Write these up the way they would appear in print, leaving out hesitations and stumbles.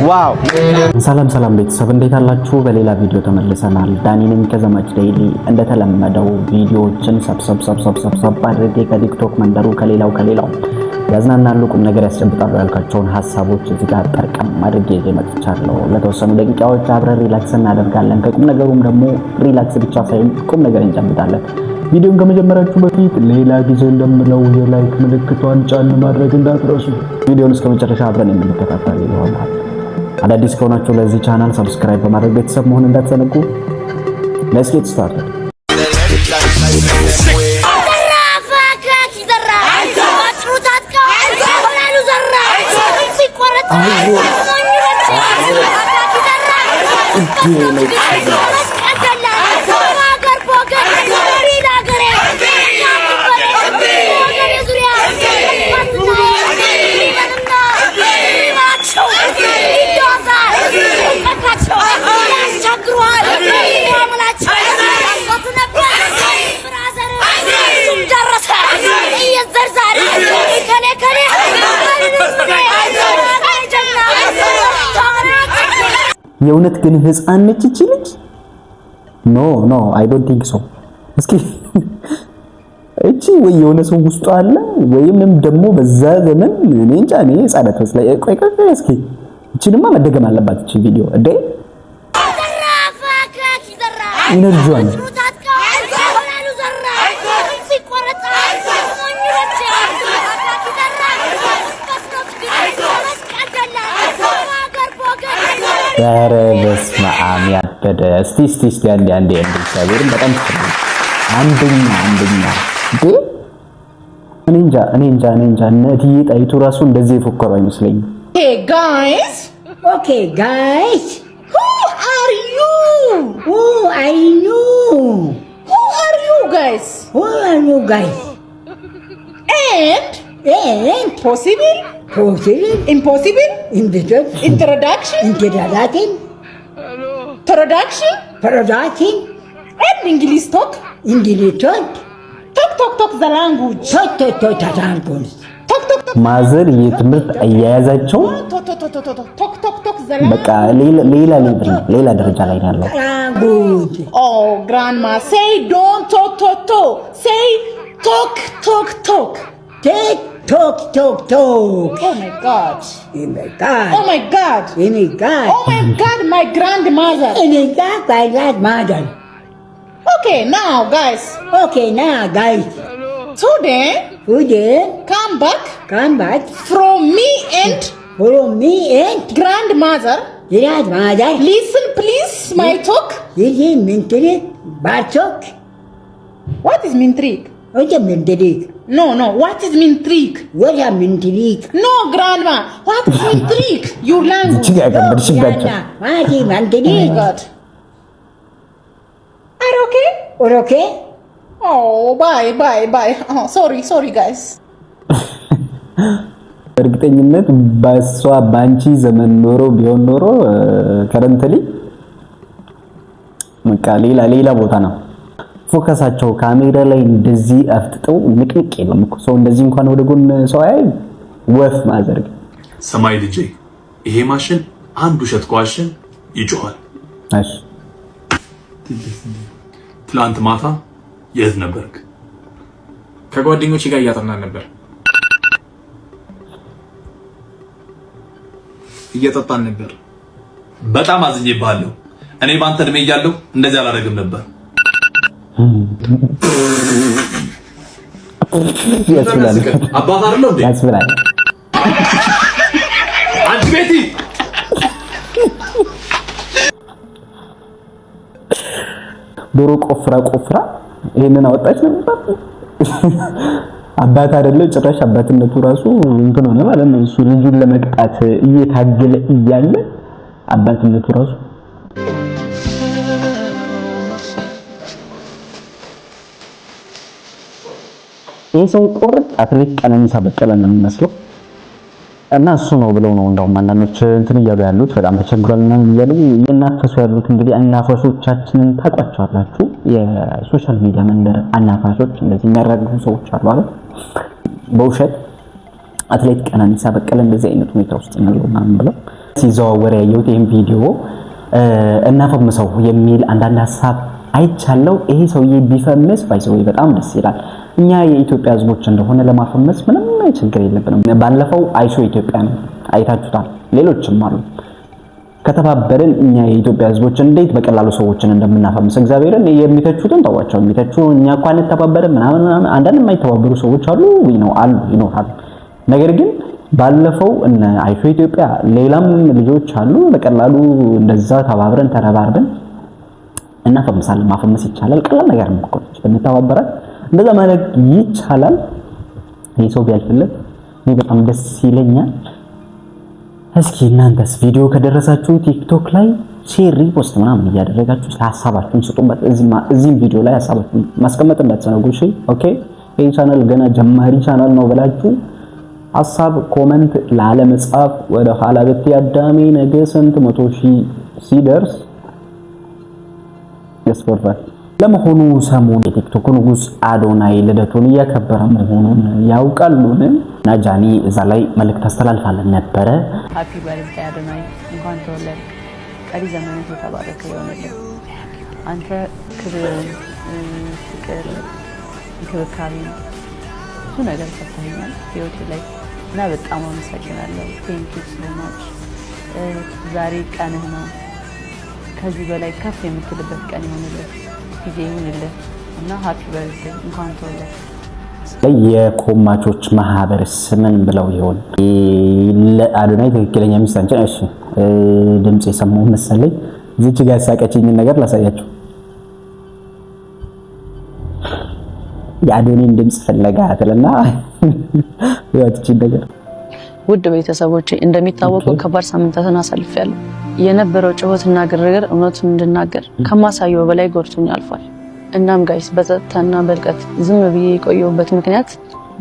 ዋው ሰላም ቤተሰብ እንዴት አላችሁ? በሌላ ቪዲዮ ተመልሰናል። ዳኒ ነኝ ከዘማች ዴይሊ። እንደተለመደው ቪዲዮዎችን ሰብሰብ አድርጌ ከቲክቶክ መንደሩ ከሌላው ያዝናናሉ ቁም ነገር ያስጨብጣሉ ያልካቸውን ሐሳቦች እዚህ ጋር ጠርቀም አድርጌ መጥቻለሁ። ለተወሰኑ ደቂቃዎች አብረን ሪላክስ እናደርጋለን። ከቁም ነገሩም ደግሞ ሪላክስ ብቻ ሳይሆን ቁም ነገር እንጨብጣለን። ቪዲዮን ከመጀመራችሁ በፊት ሌላ ጊዜ እንደምለው የላይክ ምልክቷን ጫን ማድረግ እንዳትረሱ። ቪዲዮን እስከ መጨረሻ አብረን የምንከታተል ይሆናል። አዳዲስ ከሆናችሁ ለዚህ ቻናል ሰብስክራይብ በማድረግ ቤተሰብ መሆን እንዳትዘነጉ። Let's get started. የእውነት ግን ህፃን ነች እቺ ልጅ? ኖ አይ ዶንት ቲንክ ሶ። እስኪ እቺ ወይ የሆነ ሰው ውስጡ አለ ወይም ደግሞ በዛ ዘመን እኔ እንጃ። እኔ ህፃናት መስላ ቆይ እስኪ እቺንማ መደገም አለባት እቺ ቪዲዮ እንዴ! ኢነርጂዋን ኧረ በስመ አብ ያበደ። እስቲ አንዴ እግዚአብሔርን በጣም አንደኛ እንዴ! እኔ እንጃ እነዚህ ጣይቱ ራሱ እንደዚህ የፎከሩ አይመስለኝም። Okay guys, who are you guys? And possible, impossible, introduction, and English talk, talk the language, talk ማዘር የትምህርት አያያዛቸው በቃ ሌላ ደረጃ ላይ ነው ያለው። Oh grandma, say don't talk, say talk. Oh my god, my grandmother. Okay now guys, today come back from me and grandmother. Listen please my talk. What is mintrik? No, what is mintrik? No grandma, what is mintrik? Your language. God. Are okay? Oh, bye. Oh, sorry guys. እርግጠኝነት በሷ ባንቺ ዘመን ቢሆን ኖሮ ከረንትሊ በቃ ሌላ ቦታ ነው ፎከሳቸው። ካሜራ ላይ እንደዚህ አፍጥጠው ንቅንቅ የለም እኮ ሰው እንደዚህ እንኳን ወደ ጎን ሰው አይ ወፍ ማዘርግ። ሰማይ ልጄ፣ ይሄ ማሽን አንድ ውሸት ቋሽን ይጮሃል። እሺ፣ ትላንት ማታ የት ነበርክ? ከጓደኞቼ ጋር እያጠናን ነበር። እየጠጣን ነበር። በጣም አዝኜብሃለሁ። እኔ ባንተ እድሜ እያለሁ እንደዚህ አላደርግም ነበር። ያስብላል። አባት አይደለም እንዴ? ያስብላል። አንቺ ቤቲ ዶሮ ቆፍራ ይሄንን አወጣች ነበር። አባት አይደለም ጭራሽ አባትነቱ ራሱ እንትን ሆነ ማለት ነው። እሱ ልጁን ለመቅጣት እየታገለ እያለ አባትነቱ ራሱ ይሄ ሰው ቁርጥ አትሌት ቀነኒሳ በቀለ ነው የሚመስለው። እና እሱ ነው ብለው ነው እንደውም አንዳንዶች እንትን እያሉ ያሉት በጣም ተቸግሯልና እያሉ እየናፈሱ ያሉት። እንግዲህ አናፋሾቻችንን ታውቋቸዋላችሁ። የሶሻል ሚዲያ መንደር አናፋሾች እንደዚህ የሚያራግፉ ሰዎች አሉ አይደል? በውሸት አትሌት ቀነኒሳ በቀለ እንደዚህ አይነት ሁኔታ ውስጥ ነው ምናምን ብለው ሲዘዋወር ያየሁት ይሄን ቪዲዮ እናፈምሰው የሚል አንዳንድ ሐሳብ አይቻለው። ይሄ ሰውዬ ቢፈምስ ባይሰው በጣም ደስ ይላል። እኛ የኢትዮጵያ ህዝቦች እንደሆነ ለማፈመስ ምንም ችግር የለብንም። ባለፈው አይሾ ኢትዮጵያ ነው አይታችሁታል። ሌሎችም አሉ። ከተባበርን እኛ የኢትዮጵያ ህዝቦች እንዴት በቀላሉ ሰዎችን እንደምናፈምስ እግዚአብሔርን የሚተቹትን ተዋቸው። የሚተቹ እኛ እንኳን እንተባበርን ምናምን አንዳንድ የማይተባበሩ ሰዎች አሉ ይኖራሉ። ነገር ግን ባለፈው እነ አይሾ ኢትዮጵያ ሌላም ልጆች አሉ። በቀላሉ እንደዛ ተባብረን ተረባርበን እናፈምሳለን። ማፈመስ ይቻላል። ቀላል ነገር ነው እኮ ብንተባበራል እንደዛ ማለት ይቻላል። ይሄ ሰው ቢያልፍለት እኔ በጣም ደስ ይለኛል። እስኪ እናንተስ ቪዲዮ ከደረሳችሁ ቲክቶክ ላይ ሼር ሪፖስት ምናምን እያደረጋችሁ ሐሳባችሁን ስጡበት። እዚህም ቪዲዮ ላይ ሐሳባችሁን ማስቀመጥ እንዳትዘነጉ እሺ። ኦኬ ይሄ ቻናል ገና ጀማሪ ቻናል ነው ብላችሁ ሐሳብ ኮሜንት ላለመጻፍ ወደ ኋላ በትያዳሜ ነገ ስንት 100,000 ሲደርስ ያስፈራል። ለመሆኑ ሰሞኑን የቲክቶክ ንጉስ አዶናይ ልደቱን እያከበረ መሆኑን ያውቃሉን? ናጃኒ እዛ ላይ መልእክት አስተላልፋለን ነበረ። ሃፒ በርዝዴይ አዶናይ፣ እንኳን ተወለድክ። ቀሪ ዘመንህ የተባረከ ይሆንልህ። አንተ ክብር፣ ፍቅር፣ እንክብካቤ ብዙ ነገር ሰጥተኸኛል ህይወቴ ላይ እና በጣም አመሰግናለሁ። ቴንክ ዩ ሶ ማች። ዛሬ ቀንህ ነው። ከዚህ በላይ ከፍ የምትልበት ቀን ይሆንልህ ጊዜ ይሁንልህ እና ሃፒ በርዝዴይ እንኳን ተወለድክ። የኮማቾች ማህበር ስምን ብለው ይሆን ለአዶናይ ትክክለኛ ሚስት አንቺ ነሽ? ድምጽ የሰማው መሰለኝ። እዚች ጋር ያሳቀችኝ ነገር ላሳያችሁ። የአዶናይን ድምጽ ፈለጋትና ያቺ ነገር ውድ ቤተሰቦቼ እንደሚታወቀው ከባድ ሳምንታትን አሳልፌያለሁ። የነበረው ጩኸትና ግርግር እውነቱን እንድናገር ከማሳየው በላይ ጎድቶኝ አልፏል። እናም ጋይስ በጸጥታና በልቀት ዝም ብዬ የቆየሁበት ምክንያት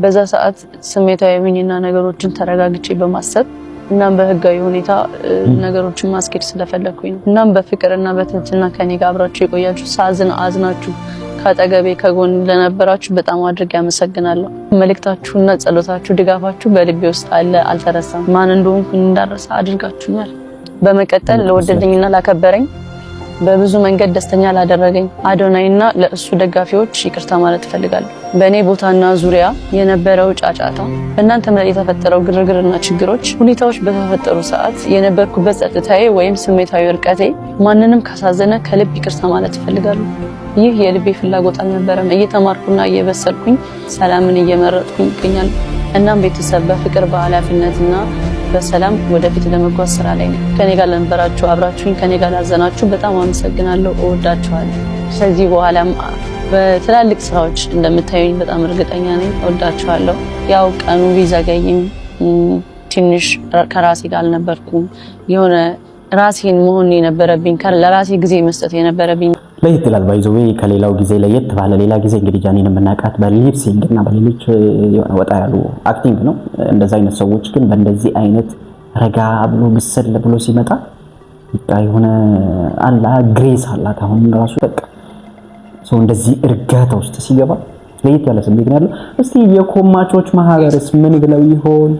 በዛ ሰዓት ስሜታዊ ሆኜና ነገሮችን ተረጋግጬ በማሰብ እናም በህጋዊ ሁኔታ ነገሮችን ማስኬድ ስለፈለኩኝ ነው። እናም በፍቅርና በትህትና ከኔ ጋር አብራችሁ የቆያችሁ አዝናችሁ ከአጠገቤ ከጎን ለነበራችሁ በጣም አድርጌ አመሰግናለሁ። መልእክታችሁና ጸሎታችሁ ድጋፋችሁ በልቤ ውስጥ አለ፣ አልተረሳም። ማን እንደሆንኩ እንዳረሳ አድርጋችሁኛል። በመቀጠል ለወደደኝና ላከበረኝ በብዙ መንገድ ደስተኛ ላደረገኝ አዶናይና ለእሱ ደጋፊዎች ይቅርታ ማለት እፈልጋለሁ። በእኔ ቦታና ዙሪያ የነበረው ጫጫታ፣ በእናንተም ላይ የተፈጠረው ግርግርና ችግሮች፣ ሁኔታዎች በተፈጠሩ ሰዓት የነበርኩበት ጸጥታዬ ወይም ስሜታዊ እርቀቴ ማንንም ካሳዘነ ከልብ ይቅርታ ማለት እፈልጋለሁ። ይህ የልቤ ፍላጎት አልነበረም። እየተማርኩና እየበሰልኩኝ ሰላምን እየመረጥኩኝ ይገኛል። እናም ቤተሰብ በፍቅር በኃላፊነትና በሰላም ወደፊት ለመጓዝ ስራ ላይ ነኝ። ከኔ ጋር ለነበራችሁ አብራችሁኝ ከኔ ጋር ላዘናችሁ በጣም አመሰግናለሁ። እወዳችኋለሁ። ከዚህ በኋላም በትላልቅ ስራዎች እንደምታዩኝ በጣም እርግጠኛ ነኝ። እወዳችኋለሁ። ያው ቀኑ ቢዘገይም ትንሽ ከራሴ ጋር አልነበርኩም። የሆነ ራሴን መሆን የነበረብኝ ለራሴ ጊዜ መስጠት የነበረብኝ ለየት ይላል። ባይዘዌ ከሌላው ጊዜ ለየት ባለ ሌላ ጊዜ እንግዲህ ጃኒን የምናውቃት በሊፕሲንግ እና በሌሎች ወጣ ያሉ አክቲንግ ነው። እንደዛ አይነት ሰዎች ግን በእንደዚህ አይነት ረጋ ብሎ ብስል ብሎ ሲመጣ የሆነ አላ ግሬስ አላት። አሁን ራሱ በቃ ሰው እንደዚህ እርጋታ ውስጥ ሲገባ ለየት ያለ ስሜት ነው ያለው። እስቲ የኮማቾች ማህበርስ ምን ብለው ይሆን?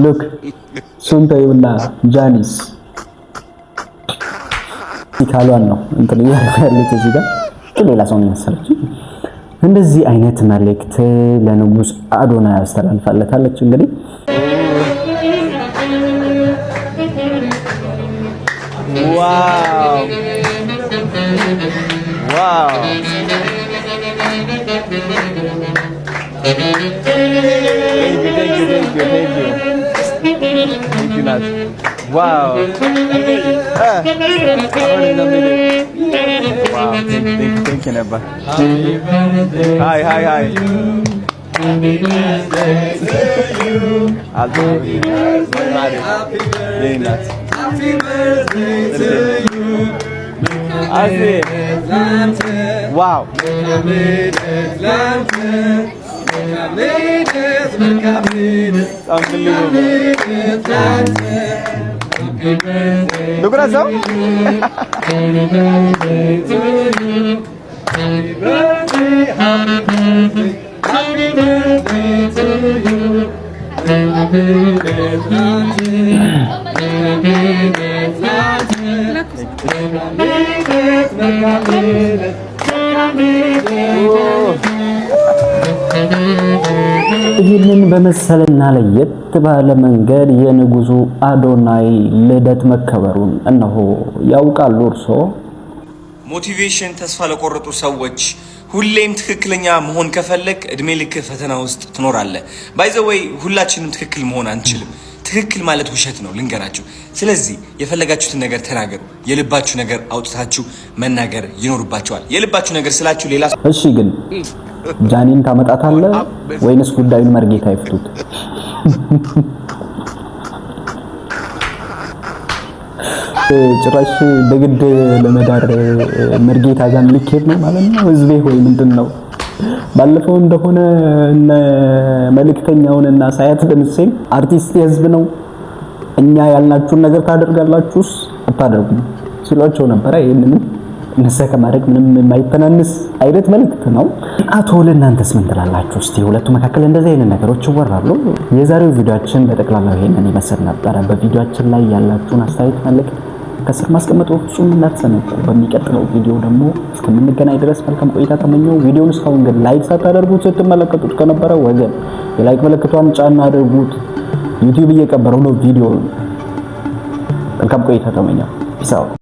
ሉክ ሱንተዩና ጃኒስ ይካሏን ነው እንትን ያሉት እዚህ ጋር ሌላ ሰው ነው መሰለኝ። እንደዚህ አይነት መልእክት ለንጉስ አዶናይ አስተላልፋለታለች። እንግዲህ ዋው ዋው Wow. Wow, thank you, Neba. Hi. Happy birthday to you. Happy birthday. Happy birthday to you. Wow. ¿Tu corazón? ይህንን በመሰለና ለየት ባለ መንገድ የንጉሱ አዶናይ ልደት መከበሩን እነሆ ያውቃሉ። እርሶ ሞቲቬሽን ተስፋ ለቆረጡ ሰዎች ሁሌም ትክክለኛ መሆን ከፈለክ እድሜ ልክ ፈተና ውስጥ ትኖራለህ። ባይ ዘ ወይ ሁላችንም ትክክል መሆን አንችልም። ትክክል ማለት ውሸት ነው ልንገራችሁ። ስለዚህ የፈለጋችሁትን ነገር ተናገሩ። የልባችሁ ነገር አውጥታችሁ መናገር ይኖርባችኋል። የልባችሁ ነገር ስላችሁ ሌላ እሺ፣ ግን ጃኒን ታመጣታለህ ወይንስ ጉዳዩን መርጌታ ይፍቱት? ጭራሽ በግድ ለመዳር መርጌታ ጋር ልኬድ ነው ማለት ነው። ህዝቤ ሆይ ምንድነው? ባለፈው እንደሆነ እነ መልእክተኛውንና ሳያት ደምሴን አርቲስት የህዝብ ነው እኛ ያልናችሁን ነገር ታደርጋላችሁስ አታደርጉም ሲሏቸው ነበር። ይሄንን እነሰ ከማድረግ ምንም የማይተናነስ አይነት መልእክት ነው። አቶ ለእናንተስ ምን ትላላችሁ? እስቲ ሁለቱ መካከል እንደዚህ አይነት ነገሮች ይወራሉ። የዛሬው ቪዲዮአችን በጠቅላላው ይሄንን ይመስል ነበር። በቪዲዮአችን ላይ ያላችሁን አስተያየት መልእክት ከስር ማስቀመጡ ፍጹም እንዳትሰነቁ። በሚቀጥለው ቪዲዮ ደግሞ እስከምንገናኝ ድረስ መልካም ቆይታ ተመኘው። ቪዲዮውን እስካሁን ግን ላይክ ሳታደርጉት ስትመለከቱት ከነበረ ወገን የላይክ ምልክቷን ጫና አድርጉት። ዩቲዩብ እየቀበረው ነው ቪዲዮውን። መልካም ቆይታ ተመኘው። ፒስ አውት።